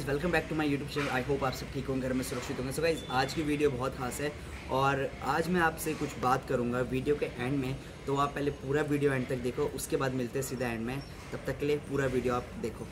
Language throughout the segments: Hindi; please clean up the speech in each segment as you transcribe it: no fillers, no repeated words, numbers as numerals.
Welcome back to my YouTube channel. I hope आप सब ठीक होंगे, घर में सुरक्षित होंगे। सो गाइस, आज की वीडियो बहुत खास है और आज मैं आपसे कुछ बात करूंगा वीडियो के एंड में। तो आप पहले पूरा वीडियो एंड तक देखो, उसके बाद मिलते हैं सीधा एंड में। तब तक के लिए पूरा वीडियो आप देखो।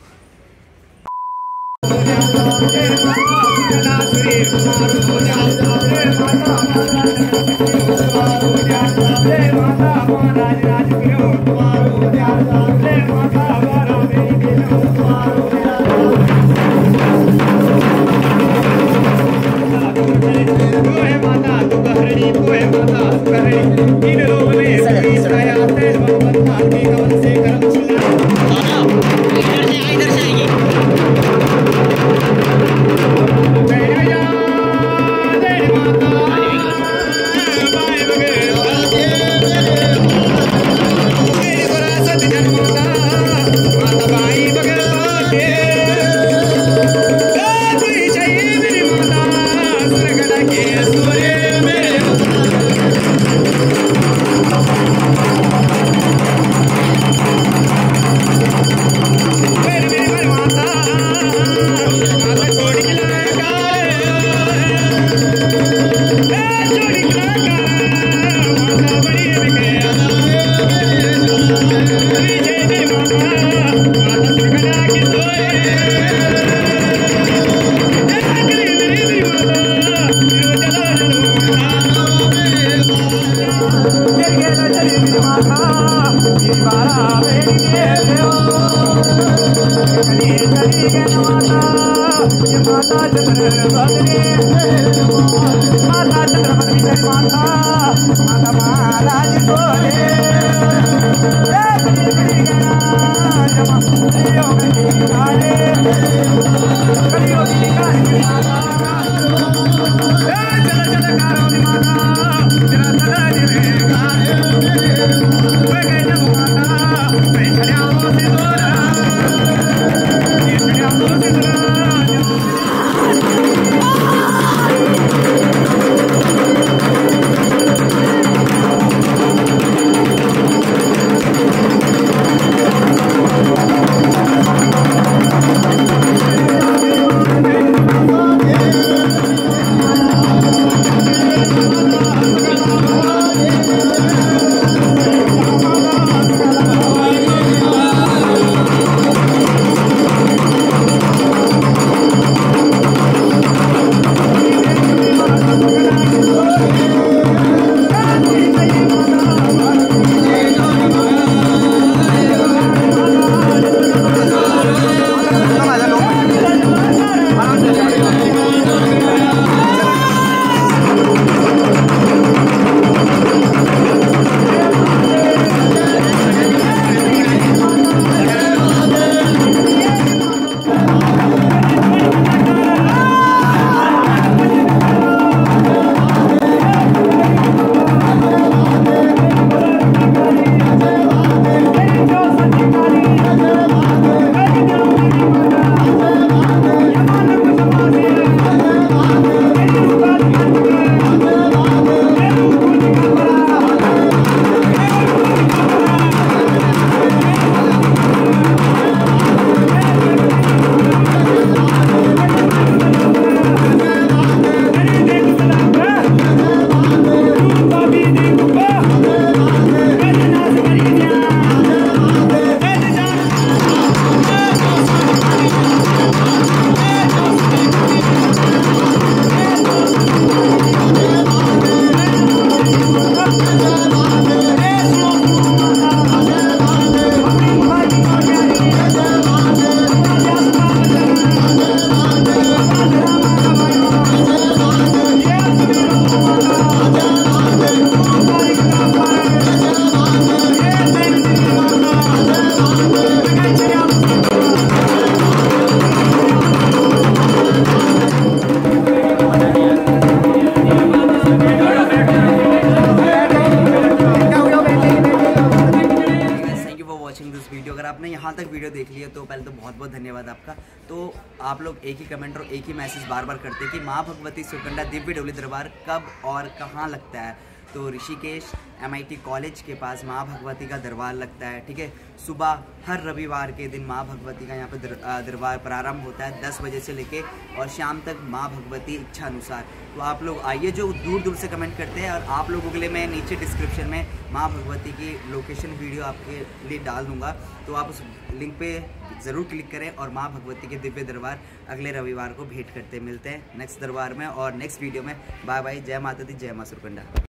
आपने यहाँ तक वीडियो देख लिया तो पहले तो बहुत बहुत धन्यवाद आपका। तो आप लोग एक ही कमेंट और एक ही मैसेज बार बार करते कि माँ भगवती सुरकंडा दिव्य डोली दरबार कब और कहाँ लगता है। तो ऋषिकेश MIT कॉलेज के पास माँ भगवती का दरबार लगता है, ठीक है। सुबह हर रविवार के दिन माँ भगवती का यहाँ पर दरबार प्रारंभ होता है 10 बजे से लेके और शाम तक माँ भगवती इच्छा अनुसार। तो आप लोग आइए, जो दूर दूर से कमेंट करते हैं, और आप लोगों के लिए मैं नीचे डिस्क्रिप्शन में माँ भगवती की लोकेशन वीडियो आपके लिए डाल दूँगा, तो आप उस लिंक पे ज़रूर क्लिक करें और माँ भगवती के दिव्य दरबार अगले रविवार को भेंट करते मिलते हैं नेक्स्ट दरबार में और नेक्स्ट वीडियो में। बाय बाय, जय माता दी, जय माँ सुरकंडा।